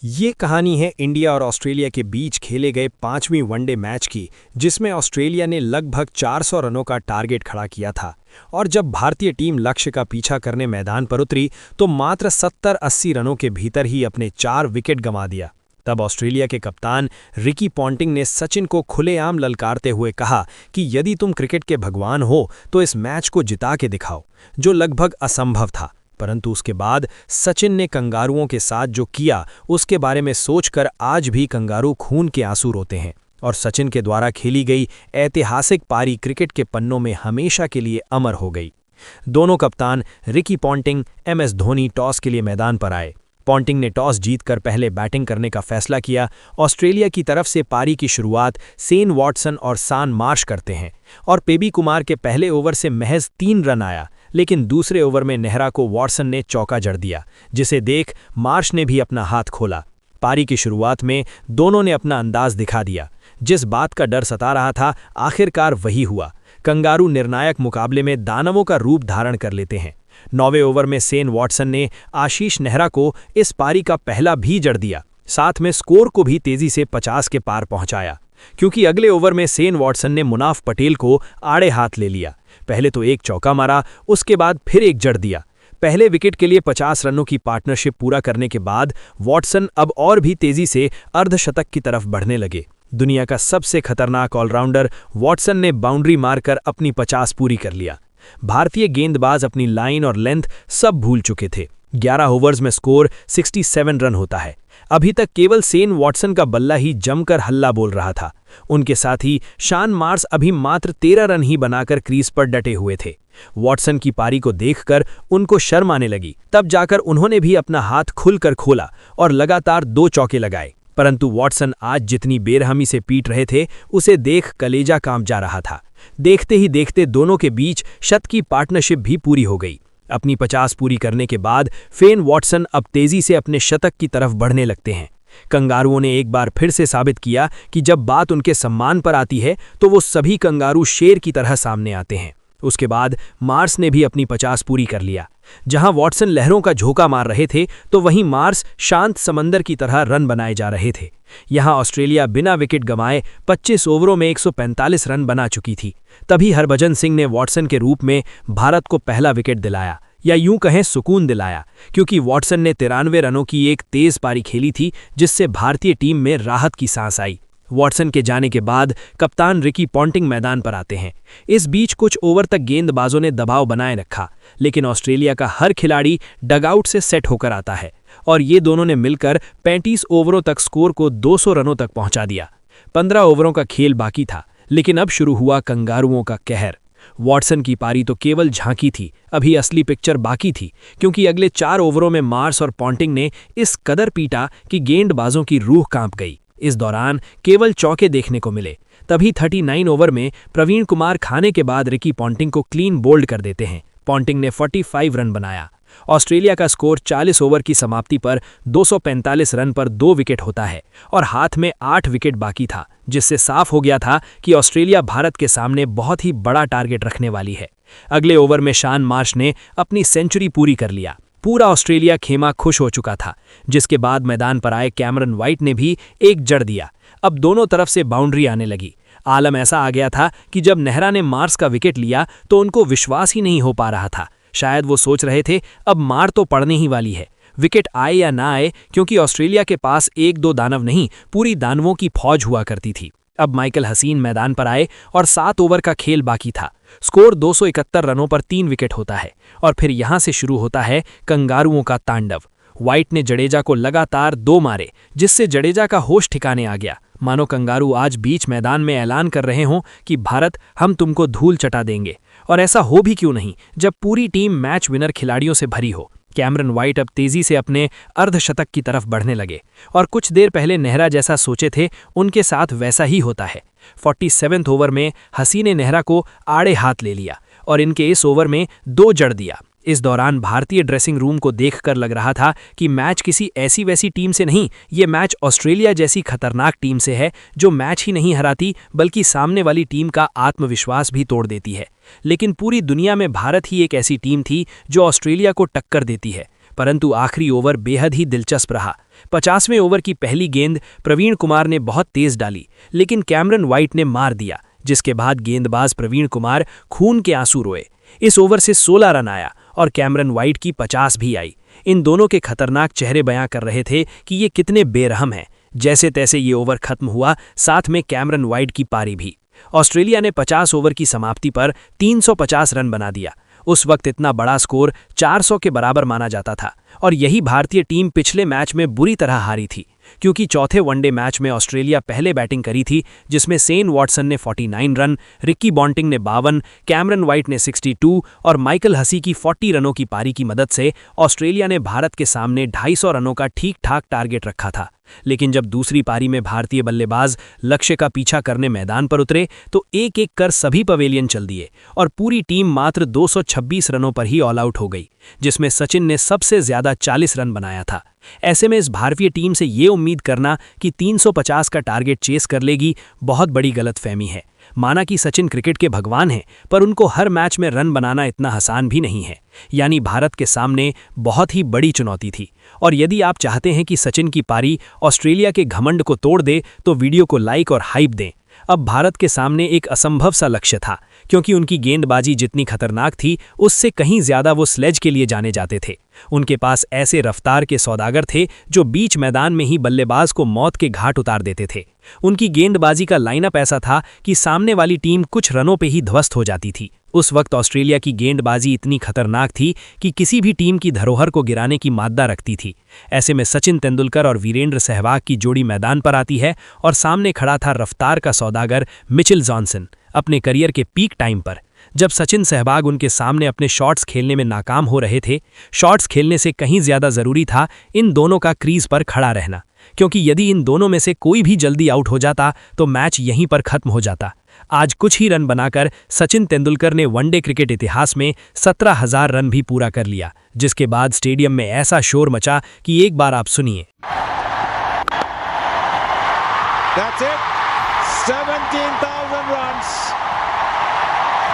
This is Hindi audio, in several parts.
ये कहानी है इंडिया और ऑस्ट्रेलिया के बीच खेले गए 5वीं वनडे मैच की, जिसमें ऑस्ट्रेलिया ने लगभग 400 रनों का टारगेट खड़ा किया था। और जब भारतीय टीम लक्ष्य का पीछा करने मैदान पर उतरी तो मात्र 70-80 रनों के भीतर ही अपने 4 विकेट गंवा दिया। तब ऑस्ट्रेलिया के कप्तान रिकी पॉन्टिंग ने सचिन को खुलेआम ललकारते हुए कहा कि यदि तुम क्रिकेट के भगवान हो तो इस मैच को जिता के दिखाओ, जो लगभग असंभव था। परंतु उसके बाद सचिन ने कंगारुओं के साथ जो किया उसके बारे में सोचकर आज भी कंगारू खून के आंसू रोते हैं। और सचिन के द्वारा खेली गई ऐतिहासिक पारी क्रिकेट के पन्नों में हमेशा के लिए अमर हो गई। दोनों कप्तान Ricky Ponting, MS Dhoni toss के लिए मैदान पर आए। पॉन्टिंग ने टॉस जीतकर पहले बैटिंग करने का फैसला किया। ऑस्ट्रेलिया की तरफ से पारी की शुरुआत शेन वॉटसन और शान मार्श करते हैं और पेबी कुमार के पहले ओवर से महज 3 रन आया, लेकिन दूसरे ओवर में नेहरा को वॉटसन ने चौका जड़ दिया, जिसे देख मार्श ने भी अपना हाथ खोला। पारी की शुरुआत में दोनों ने अपना अंदाज दिखा दिया। जिस बात का डर सता रहा था आखिरकार वही हुआ। कंगारू निर्णायक मुकाबले में दानवों का रूप धारण कर लेते हैं। 9वें ओवर में शेन वॉटसन ने आशीष नेहरा को इस पारी का पहला भी जड़ दिया, साथ में स्कोर को भी तेजी से 50 के पार पहुंचाया, क्योंकि अगले ओवर में शेन वॉटसन ने मुनाफ पटेल को आड़े हाथ ले लिया। पहले तो एक चौका मारा, उसके बाद फिर एक जड़ दिया। पहले विकेट के लिए 50 रनों की पार्टनरशिप पूरा करने के बाद वॉटसन अब और भी तेजी से अर्धशतक की तरफ बढ़ने लगे। दुनिया का सबसे खतरनाक ऑलराउंडर वॉटसन ने बाउंड्री मारकर अपनी 50 पूरी कर लिया। भारतीय गेंदबाज अपनी लाइन और लेंथ सब भूल चुके थे। 11 ओवर्स में स्कोर 67 रन होता है। अभी तक केवल शेन वॉटसन का बल्ला ही जमकर हल्ला बोल रहा था। उनके साथ ही शान मार्श अभी मात्र 13 रन ही बनाकर क्रीज पर डटे हुए थे। वॉटसन की पारी को देखकर उनको शर्म आने लगी। तब जाकर उन्होंने भी अपना हाथ खुलकर खोला और लगातार 2 चौके लगाए। परंतु वॉटसन आज जितनी बेरहमी से पीट रहे थे उसे देख कलेजा कांप जा रहा था। देखते ही देखते दोनों के बीच शत की पार्टनरशिप भी पूरी हो गई। अपनी 50 पूरी करने के बाद शेन वॉटसन अब तेजी से अपने शतक की तरफ बढ़ने लगते हैं। कंगारुओं ने एक बार फिर से साबित किया कि जब बात उनके सम्मान पर आती है तो वो सभी कंगारू शेर की तरह सामने आते हैं। उसके बाद मार्श ने भी अपनी 50 पूरी कर लिया। जहां वॉटसन लहरों का झोंका मार रहे थे तो वहीं मार्श शांत समंदर की तरह रन बनाए जा रहे थे। यहां ऑस्ट्रेलिया बिना विकेट गंवाए 25 ओवरों में 145 रन बना चुकी थी। तभी हरभजन सिंह ने वॉटसन के रूप में भारत को पहला विकेट दिलाया, या यूं कहें सुकून दिलाया, क्योंकि वॉटसन ने 93 रनों की एक तेज पारी खेली थी, जिससे भारतीय टीम में राहत की सांस आई। वॉटसन के जाने के बाद कप्तान रिकी पॉन्टिंग मैदान पर आते हैं। इस बीच कुछ ओवर तक गेंदबाजों ने दबाव बनाए रखा, लेकिन ऑस्ट्रेलिया का हर खिलाड़ी डगआउट से सेट होकर आता है और ये दोनों ने मिलकर 35 ओवरों तक स्कोर को 200 रनों तक पहुंचा दिया। 15 ओवरों का खेल बाकी था, लेकिन अब शुरू हुआ कंगारुओं का कहर। वॉटसन की पारी तो केवल झांकी थी, अभी असली पिक्चर बाकी थी, क्योंकि अगले 4 ओवरों में मार्श और पॉन्टिंग ने इस कदर पीटा कि गेंदबाजों की रूह कांप गई। इस दौरान केवल चौके देखने को मिले। तभी 39 ओवर में प्रवीण कुमार खाने के बाद रिकी पॉन्टिंग को क्लीन बोल्ड कर देते हैं। पॉन्टिंग ने 45 रन बनाया। ऑस्ट्रेलिया का स्कोर 40 ओवर की समाप्ति पर 245 रन पर 2 विकेट होता है और हाथ में 8 विकेट बाकी था, जिससे साफ हो गया था कि ऑस्ट्रेलिया भारत के सामने बहुत ही बड़ा टारगेट रखने वाली है। अगले ओवर में शान मार्श ने अपनी सेंचुरी पूरी कर लिया। पूरा ऑस्ट्रेलिया खेमा खुश हो चुका था, जिसके बाद मैदान पर आए कैमरन वाइट ने भी एक जड़ दिया। अब दोनों तरफ से बाउंड्री आने लगी। आलम ऐसा आ गया था कि जब नेहरा ने मार्श का विकेट लिया तो उनको विश्वास ही नहीं हो पा रहा था। शायद वो सोच रहे थे अब मार तो पड़ने ही वाली है, विकेट आए या ना आए, क्योंकि ऑस्ट्रेलिया के पास 1-2 दानव नहीं, पूरी दानवों की फौज हुआ करती थी। अब माइकल हसीन मैदान पर आए और 7 ओवर का खेल बाकी था। स्कोर 271 रनों पर 3 विकेट होता है और फिर यहां से शुरू होता है कंगारुओं का तांडव। वाइट ने जडेजा को लगातार 2 मारे, जिससे जडेजा का होश ठिकाने आ गया। मानो कंगारू आज बीच मैदान में ऐलान कर रहे हों कि भारत, हम तुमको धूल चटा देंगे। और ऐसा हो भी क्यों नहीं जब पूरी टीम मैच विनर खिलाड़ियों से भरी हो। कैमरन वाइट अब तेजी से अपने अर्धशतक की तरफ बढ़ने लगे और कुछ देर पहले नेहरा जैसा सोचे थे उनके साथ वैसा ही होता है। 47वें ओवर में हसीन ने नेहरा को आड़े हाथ ले लिया और इनके इस ओवर में 2 जड़ दिया। इस दौरान भारतीय ड्रेसिंग रूम को देखकर लग रहा था कि मैच किसी ऐसी वैसी टीम से नहीं, ये मैच ऑस्ट्रेलिया जैसी खतरनाक टीम से है, जो मैच ही नहीं हराती बल्कि सामने वाली टीम का आत्मविश्वास भी तोड़ देती है। लेकिन पूरी दुनिया में भारत ही एक ऐसी टीम थी जो ऑस्ट्रेलिया को टक्कर देती है। परंतु आखिरी ओवर बेहद ही दिलचस्प रहा। 50वें ओवर की पहली गेंद प्रवीण कुमार ने बहुत तेज डाली, लेकिन कैमरन व्हाइट ने मार दिया, जिसके बाद गेंदबाज प्रवीण कुमार खून के आंसू रोए। इस ओवर से 16 रन आया और कैमरन व्हाइट की 50 भी आई। इन दोनों के खतरनाक चेहरे बयां कर रहे थे कि ये कितने बेरहम हैं। जैसे तैसे ये ओवर खत्म हुआ, साथ में कैमरन व्हाइट की पारी भी। ऑस्ट्रेलिया ने 50 ओवर की समाप्ति पर 350 रन बना दिया। उस वक्त इतना बड़ा स्कोर 400 के बराबर माना जाता था और यही भारतीय टीम पिछले मैच में बुरी तरह हारी थी, क्योंकि चौथे वनडे मैच में ऑस्ट्रेलिया पहले बैटिंग करी थी, जिसमें सेन वॉटसन ने 49 रन, रिकी बॉन्टिंग ने 52, कैमरन व्हाइट ने 62 और माइकल हसी की 40 रनों की पारी की मदद से ऑस्ट्रेलिया ने भारत के सामने 250 रनों का ठीक-ठाक टारगेट रखा था। लेकिन जब दूसरी पारी में भारतीय बल्लेबाज लक्ष्य का पीछा करने मैदान पर उतरे तो एक-एक कर सभी पवेलियन चल दिए और पूरी टीम मात्र 226 रनों पर ही ऑल आउट हो गई, जिसमें सचिन ने सबसे ज्यादा 40 रन बनाया था। ऐसे में इस भारतीय टीम से ये उम्मीद करना कि 350 का टारगेट चेस कर लेगी, बहुत बड़ी गलतफहमी है। माना कि सचिन क्रिकेट के भगवान हैं, पर उनको हर मैच में रन बनाना इतना आसान भी नहीं है। यानी भारत के सामने बहुत ही बड़ी चुनौती थी। और यदि आप चाहते हैं कि सचिन की पारी ऑस्ट्रेलिया के घमंड को तोड़ दे तो वीडियो को लाइक और हाइप दें। अब भारत के सामने एक असंभव सा लक्ष्य था, क्योंकि उनकी गेंदबाजी जितनी खतरनाक थी, उससे कहीं ज्यादा वो स्लेज के लिए जाने जाते थे। उनके पास ऐसे रफ्तार के सौदागर थे जो बीच मैदान में ही बल्लेबाज को मौत के घाट उतार देते थे। उनकी गेंदबाजी का लाइनअप ऐसा था कि सामने वाली टीम कुछ रनों पे ही ध्वस्त हो जाती थी। उस वक्त ऑस्ट्रेलिया की गेंदबाजी इतनी खतरनाक थी कि किसी भी टीम की धरोहर को गिराने की माद्दा रखती थी। ऐसे में सचिन तेंदुलकर और वीरेंद्र सहवाग की जोड़ी मैदान पर आती है और सामने खड़ा था रफ्तार का सौदागर मिचेल जॉनसन, अपने करियर के पीक टाइम पर। जब सचिन सहवाग उनके सामने अपने शॉट्स खेलने में नाकाम हो रहे थे, शॉट्स खेलने से कहीं ज्यादा जरूरी था इन दोनों का क्रीज पर खड़ा रहना, क्योंकि यदि इन दोनों में से कोई भी जल्दी आउट हो जाता तो मैच यहीं पर खत्म हो जाता। आज कुछ ही रन बनाकर सचिन तेंदुलकर ने वनडे क्रिकेट इतिहास में 17,000 रन भी पूरा कर लिया, जिसके बाद स्टेडियम में ऐसा शोर मचा कि एक बार आप सुनिए। That's it. 17,000 runs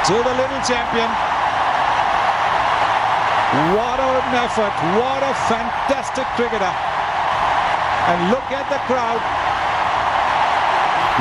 to the little champion. What an effort. What a fantastic cricketer. And look at the crowd.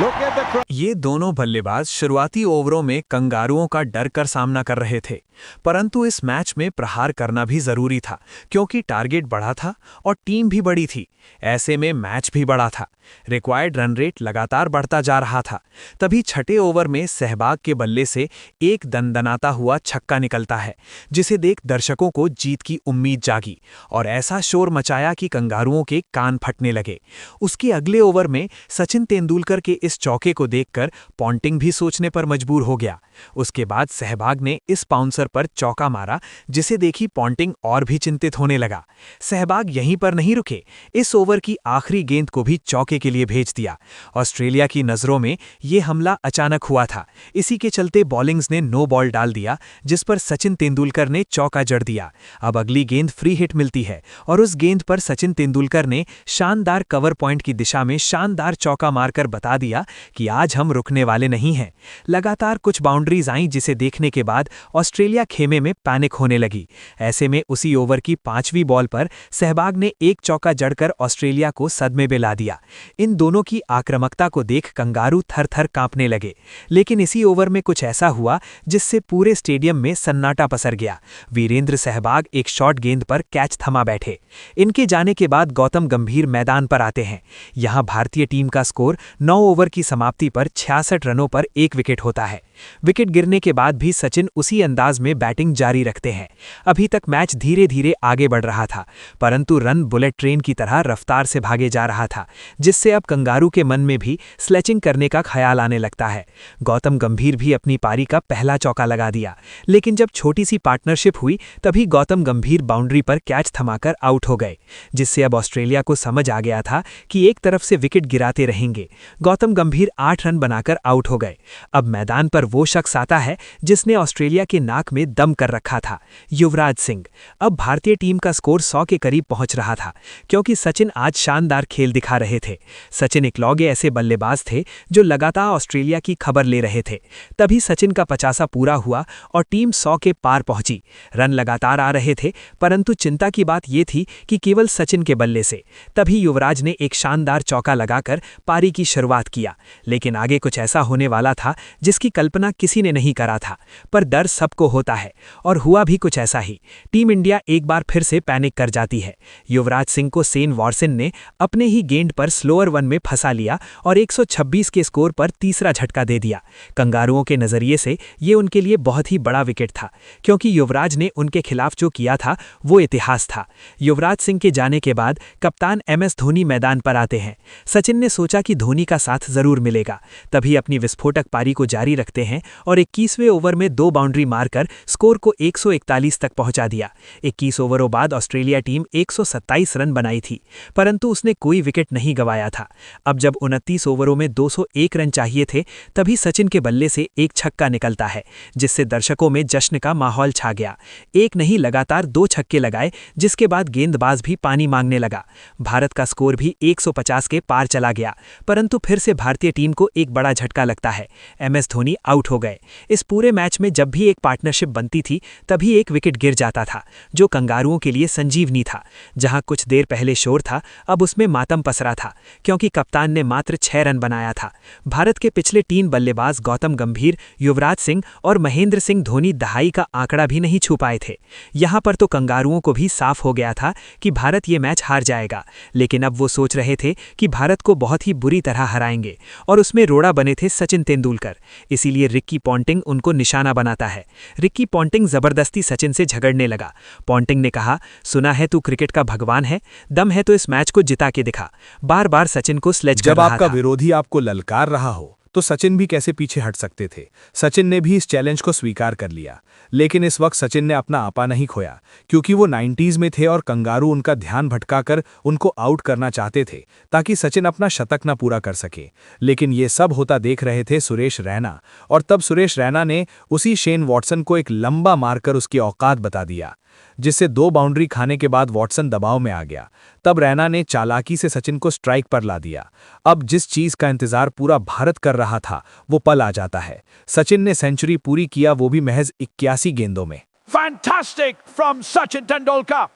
Look at the crowd. ये दोनों बल्लेबाज शुरुआती ओवरों में कंगारुओं का डर कर सामना कर रहे थे, परंतु इस मैच में प्रहार करना भी जरूरी था, क्योंकि टारगेट बड़ा था और टीम भी बड़ी थी। ऐसे में मैच भी बड़ा था। रिक्वायर्ड रन रेट लगातार बढ़ता जा रहा था। तभी छठे ओवर में सहवाग के बल्ले से एक दनदनाता हुआ छक्का निकलता है, जिसे देख दर्शकों को जीत की उम्मीद जागी और ऐसा शोर मचाया कि कंगारुओं के कान फटने लगे। उसके अगले ओवर में सचिन तेंदुलकर के इस चौके को देखकर पॉन्टिंग भी सोचने पर मजबूर हो गया। उसके बाद सहवाग ने इस बाउंसर पर चौका मारा, जिसे देखी पॉन्टिंग और भी चिंतित होने लगा। सहवाग यहीं पर नहीं रुके, इस ओवर की आखिरी गेंद को भी चौके के लिए भेज दिया। ऑस्ट्रेलिया की नजरों में यह हमला अचानक हुआ था। इसी के चलते बॉलिंग्स ने नो बॉल डाल दिया, जिस पर सचिन तेंदुलकर ने चौका जड़ दिया। अब अगली गेंद फ्री हिट मिलती है और उस गेंद पर सचिन तेंदुलकर ने शानदार कवर पॉइंट की दिशा में शानदार चौका मारकर बता दिया कि आज हम रुकने वाले नहीं हैं। लगातार कुछ बाउंड्रीज आईं, जिसे देखने के बाद ऑस्ट्रेलिया खेमे में पैनिक होने लगी। ऐसे में उसी ओवर की 5वीं बॉल पर सहवाग ने एक चौका जड़कर ऑस्ट्रेलिया को सदमे में ला दिया। इन दोनों की आक्रामकता को देख कंगारू थर-थर कांपने लगे। लेकिन इसी ओवर में कुछ ऐसा हुआ जिससे पूरे स्टेडियम में सन्नाटा पसर गया। वीरेंद्र सहवाग एक शॉर्ट गेंद पर कैच थमा बैठे। इनके जाने के बाद गौतम गंभीर मैदान पर आते हैं। यहां भारतीय टीम का स्कोर 9 ओवर की समाप्ति पर 66 रनों पर 1 विकेट होता है। विकेट गिरने के बाद भी सचिन उसी अंदाज में बैटिंग जारी रखते हैं। अभी तक मैच धीरे धीरे आगे बढ़ रहा था, परंतु रन बुलेट ट्रेन की तरह रफ्तार से भागे जा रहा था, जिससे अब कंगारू के मन में भी स्लेचिंग करने का ख्याल आने लगता है। गौतम गंभीर भी अपनी पारी का पहला चौका लगा दिया, लेकिन जब छोटी सी पार्टनरशिप हुई तभी गौतम गंभीर बाउंड्री पर कैच थमाकर आउट हो गए, जिससे अब ऑस्ट्रेलिया को समझ आ गया था कि एक तरफ से विकेट गिराते रहेंगे। गौतम गंभीर 8 रन बनाकर आउट हो गए। अब मैदान पर पर वो शख्स आता है जिसने ऑस्ट्रेलिया के नाक में दम कर रखा था, युवराज सिंह। अब भारतीय टीम का स्कोर 100 के करीब पहुंच रहा था, क्योंकि सचिन आज शानदार खेल दिखा रहे थे। सचिन इकलौते ऐसे बल्लेबाज थे जो लगातार ऑस्ट्रेलिया की खबर ले रहे थे। तभी सचिन का 50 पूरा हुआ और टीम 100 के पार पहुंची। रन लगातार आ रहे थे, परंतु चिंता की बात यह थी कि केवल सचिन के बल्ले से। तभी युवराज ने एक शानदार चौका लगाकर पारी की शुरुआत किया, लेकिन आगे कुछ ऐसा होने वाला था जिसकी कल्पना किसी ने नहीं करा था। पर डर सबको होता है, और हुआ भी कुछ ऐसा ही। टीम इंडिया एक बार फिर से पैनिक कर जाती है। युवराज सिंह को शेन वॉटसन ने अपने ही गेंद पर स्लोअर वन में फंसा लिया और 126 के स्कोर पर तीसरा झटका दे दिया। कंगारुओं के नजरिए से ये उनके लिए बहुत ही बड़ा विकेट था, क्योंकि युवराज ने उनके खिलाफ जो किया था वो इतिहास था। युवराज सिंह के जाने के बाद कप्तान MS धोनी मैदान पर आते हैं। सचिन ने सोचा कि धोनी का साथ जरूर मिलेगा, तभी अपनी विस्फोटक पारी को जारी रखते हैं और 21वें ओवर में 2 बाउंड्री मारकर स्कोर को 141 तक पहुंचा दिया। 21 ओवरों बाद ऑस्ट्रेलिया टीम 127 रन बनाई थी, परंतु उसने कोई विकेट नहीं गंवाया था। अब जब 29 ओवरों में 201 रन चाहिए थे, तभी सचिन के बल्ले से एक छक्का निकलता है, जिससे दर्शकों में जश्न का माहौल छा गया। एक नहीं, लगातार 2 छक्के लगाए, जिसके बाद गेंदबाज भी पानी मांगने लगा। भारत का स्कोर भी 150 के पार चला गया, परंतु फिर से भारतीय टीम को एक बड़ा झटका लगता है। MS धोनी आउट हो गए। इस पूरे मैच में जब भी एक पार्टनरशिप बनती थी, तभी एक विकेट गिर जाता था, जो कंगारुओं के लिए संजीवनी था। जहां कुछ देर पहले शोर था, अब उसमें मातम पसरा था, क्योंकि कप्तान ने मात्र 6 रन बनाया था। भारत के पिछले 3 बल्लेबाज गौतम गंभीर, युवराज सिंह और महेंद्र सिंह धोनी दहाई का आंकड़ा भी नहीं छू पाए थे। यहां पर तो कंगारुओं को भी साफ हो गया था कि भारत ये मैच हार जाएगा, लेकिन अब वो सोच रहे थे कि भारत को बहुत ही बुरी तरह हराएंगे, और उसमें रोड़ा बने थे सचिन तेंदुलकर। इसीलिए रिक्की पॉन्टिंग उनको निशाना बनाता है। रिक्की पॉन्टिंग जबरदस्ती सचिन से झगड़ने लगा। पॉन्टिंग ने कहा, सुना है तू क्रिकेट का भगवान है, दम है तो इस मैच को जिता के दिखा। बार बार सचिन को स्लेज कर रहा था। जब आपका विरोधी आपको ललकार रहा हो तो सचिन भी कैसे पीछे हट सकते थे। सचिन ने भी इस चैलेंज को स्वीकार कर लिया, लेकिन इस वक्त सचिन ने अपना आपा नहीं खोया, क्योंकि वो 90s में थे और कंगारू उनका ध्यान भटकाकर उनको आउट करना चाहते थे, ताकि सचिन अपना शतक न पूरा कर सके। लेकिन ये सब होता देख रहे थे सुरेश रैना, और तब सुरेश रैना ने उसी शेन वॉटसन को एक लंबा मारकर उसकी औकात बता दिया, जिससे 2 बाउंड्री खाने के बाद वॉटसन दबाव में आ गया। तब रैना ने चालाकी से सचिन को स्ट्राइक पर ला दिया। अब जिस चीज का इंतजार पूरा भारत कर रहा था, वो पल आ जाता है। सचिन ने सेंचुरी पूरी किया, वो भी महज 81 गेंदों में। Fantastic from Sachin Tendulkar.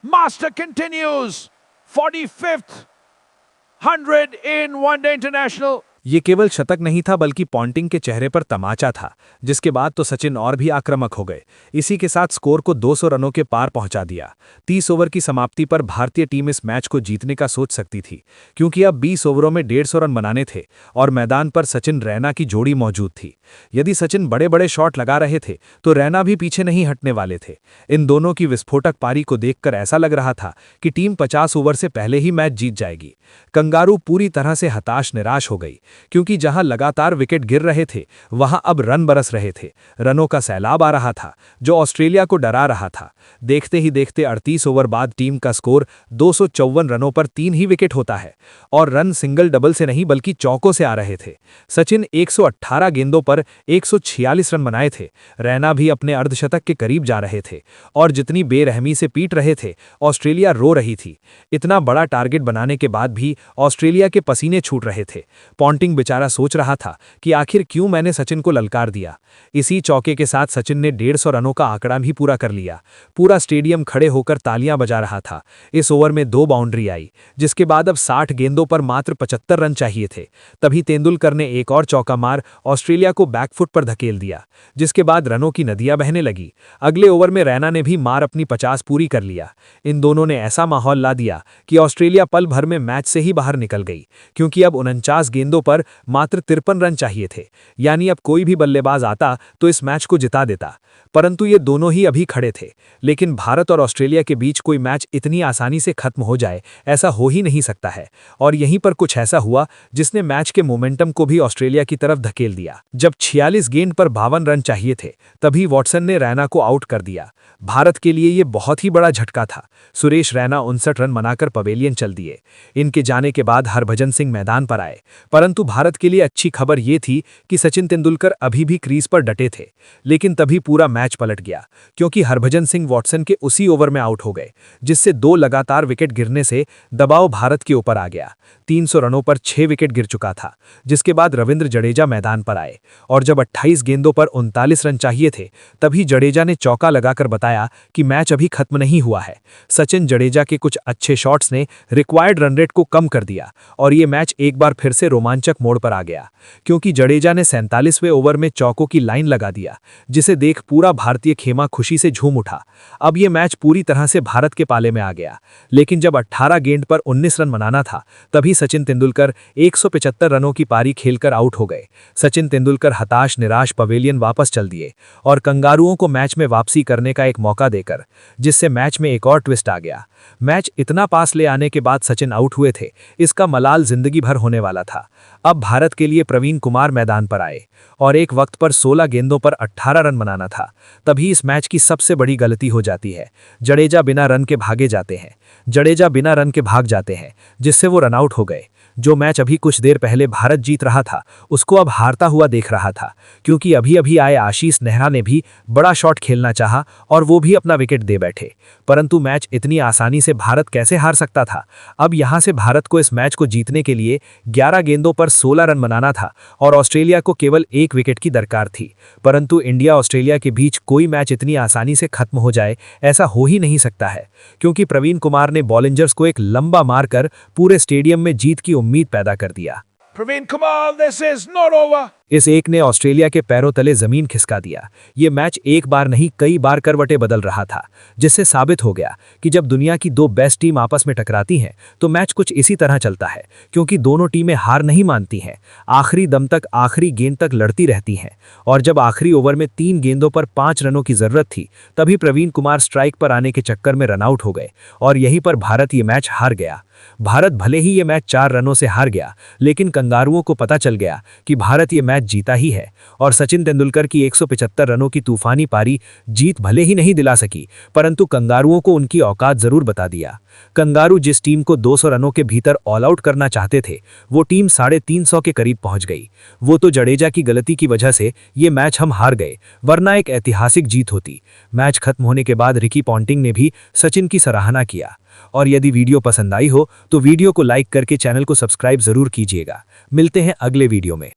Master continues. 45th 100 in One Day International. ये केवल शतक नहीं था, बल्कि पॉन्टिंग के चेहरे पर तमाचा था, जिसके बाद तो सचिन और भी आक्रामक हो गए। इसी के साथ स्कोर को 200 रनों के पार पहुंचा दिया। 30 ओवर की समाप्ति पर भारतीय टीम इस मैच को जीतने का सोच सकती थी, क्योंकि अब 20 ओवरों में 150 रन बनाने थे और मैदान पर सचिन रैना की जोड़ी मौजूद थी। यदि सचिन बड़े बड़े शॉट लगा रहे थे तो रैना भी पीछे नहीं हटने वाले थे। इन दोनों की विस्फोटक पारी को देखकर ऐसा लग रहा था कि टीम 50 ओवर से पहले ही मैच जीत जाएगी। कंगारू पूरी तरह से हताश निराश हो गई, क्योंकि जहां लगातार विकेट गिर रहे थे, वहां अब रन बरस रहे थे। रनों का सैलाब आ रहा था, जो ऑस्ट्रेलिया को डरा रहा था। देखते ही देखते 38 ओवर बाद टीम का स्कोर 254 रनों पर 3 ही विकेट होता है, और रन सिंगल डबल से नहीं बल्कि चौकों से आ रहे थे। सचिन 118 गेंदों पर 146 रन बनाए थे। रैना भी अपने अर्धशतक के करीब जा रहे थे, और जितनी बेरहमी से पीट रहे थे, ऑस्ट्रेलिया रो रही थी। इतना बड़ा टारगेट बनाने के बाद भी ऑस्ट्रेलिया के पसीने छूट रहे थे। पॉन्टिंग बेचारा सोच रहा था कि आखिर क्यों मैंने सचिन को ललकार दिया। इसी चौके के साथ सचिन ने 150 रनों का आंकड़ा भी पूरा कर लिया। पूरा स्टेडियम खड़े होकर तालियां बजा रहा था। इस ओवर में 2 बाउंड्री आई, जिसके बाद अब 60 गेंदों पर मात्र 75 रन चाहिए थे। तभी तेंदुलकर ने एक और चौका मार ऑस्ट्रेलिया को बैकफुट पर धकेल दिया, जिसके बाद रनों की नदियां बहने लगी। अगले ओवर में रैना ने भी मार अपनी 50 पूरी कर लिया। इन दोनों ने ऐसा माहौल ला दिया कि ऑस्ट्रेलिया पल भर में मैच से ही बाहर निकल गई, क्योंकि अब 49 गेंदों पर मात्र 53 रन चाहिए थे। यानी अब कोई भी बल्लेबाज आता तो इस मैच को जिता देता। परंतु ये दोनों ही अभी खड़े थे, लेकिन भारत और ऑस्ट्रेलिया के बीच कोई मैच इतनी आसानी से खत्म हो जाए, ऐसा हो ही नहीं सकता है। और यहीं पर कुछ ऐसा हुआ जिसने मैच के मोमेंटम को भी ऑस्ट्रेलिया की तरफ धकेल दिया। जब 46 गेंद पर 52 रन चाहिए थे, तभी वॉटसन ने रैना को आउट कर दिया। भारत के लिए यह बहुत ही बड़ा झटका था। सुरेश रैना 59 रन बनाकर पवेलियन चल दिए। इनके जाने के बाद हरभजन सिंह मैदान पर आए, परंतु भारत के लिए अच्छी खबर ये थी कि सचिन तेंदुलकर अभी भी क्रीज पर डटे थे। लेकिन तभी पूरा मैच पलट गया, क्योंकि हरभजन सिंह वॉटसन के उसी ओवर में आउट हो गए, जिससे 2 लगातार विकेट गिरने से दबाव भारत के ऊपर आ गया। 300 रनों पर 6 विकेट गिर चुका था, जिसके बाद रविंद्र जडेजा मैदान पर आए और जब 28 गेंदों पर 39 रन चाहिए थे, तभी जडेजा ने चौका लगाकर बताया कि मैच अभी खत्म नहीं हुआ है। सचिन जडेजा के कुछ अच्छे शॉट्स ने रिक्वायर्ड रन रेट को कम कर दिया और ये मैच एक बार फिर से रोमांचक मोड़ पर आ गया, क्योंकि जडेजा ने 47वें ओवर में चौकों की लाइन लगा दिया, जिसे देख पूरा भारतीय खेमा खुशी से झूम उठा। अब ये मैच पूरी तरह से भारत के पाले में आ गया, लेकिन जब 18 गेंद पर 19 रन बनाना था, तभी सचिन तेंदुलकर 175 रनों की पारी खेलकर आउट हो गए। सचिन तेंदुलकर हताश निराश पवेलियन वापस चल दिए और कंगारुओं को मैच में वापसी करने का एक मौका देकर, जिससे मैच में एक और ट्विस्ट आ गया। मैच इतना पास ले आने के बाद सचिन आउट हुए थे, इसका मलाल जिंदगी भर होने वाला था। अब भारत के लिए प्रवीण कुमार मैदान पर आए और एक वक्त पर 16 गेंदों पर 18 रन बनाना था। तभी इस मैच की सबसे बड़ी गलती हो जाती है। जडेजा बिना रन के भाग जाते हैं, जिससे वो रनआउट हो गए। जो मैच अभी कुछ देर पहले भारत जीत रहा था, उसको अब हारता हुआ देख रहा था, क्योंकि अभी अभी आए आशीष नेहरा ने भी बड़ा शॉट खेलना चाहा और वो भी अपना विकेट दे बैठे। परंतु मैच इतनी आसानी से भारत कैसे हार सकता था। अब यहां से भारत को इस मैच को जीतने के लिए 11 गेंदों पर 16 रन बनाना था और ऑस्ट्रेलिया को केवल 1 विकेट की दरकार थी। परंतु इंडिया ऑस्ट्रेलिया के बीच कोई मैच इतनी आसानी से खत्म हो जाए, ऐसा हो ही नहीं सकता है, क्योंकि प्रवीण कुमार ने बॉलिंजर्स को एक लंबा मारकर पूरे स्टेडियम में जीत की उम्मीद पैदा कर दिया। Praveen Kumar, this is not over. इस एक ने ऑस्ट्रेलिया के पैरों तले जमीन खिसका दिया। ये मैच एक बार नहीं कई बार करवटें बदल रहा था, जिससे साबित हो गया कि जब दुनिया की 2 बेस्ट टीम आपस में टकराती हैं तो मैच कुछ इसी तरह चलता है, क्योंकि दोनों टीमें हार नहीं मानती हैं, आखिरी दम तक आखिरी गेंद तक लड़ती रहती हैं। और जब आखिरी ओवर में 3 गेंदों पर 5 रनों की जरूरत थी, तभी प्रवीण कुमार स्ट्राइक पर आने के चक्कर में रनआउट हो गए और यहीं पर भारत ये मैच हार गया। भारत भले ही ये मैच 4 रनों से हार गया, लेकिन कंगारुओं को पता चल गया कि भारत ये मैच जीता ही है और सचिन तेंदुलकर की 175 रनों की तूफानी पारी जीत भले ही नहीं दिला सकी, परंतु कंगारुओं को उनकी औकात जरूर बता दिया। कंगारू जिस टीम को 200 रनों के भीतर ऑल आउट करना चाहते थे, वो टीम 350 के करीब पहुंच गई। वो तो जडेजा की गलती की वजह से ये मैच हम हार गए, वरना एक ऐतिहासिक जीत होती। मैच खत्म होने के बाद रिकी पॉन्टिंग ने भी सचिन की सराहना किया। और यदि वीडियो पसंद आई हो तो वीडियो को लाइक करके चैनल को सब्सक्राइब जरूर कीजिएगा। मिलते हैं अगले वीडियो में।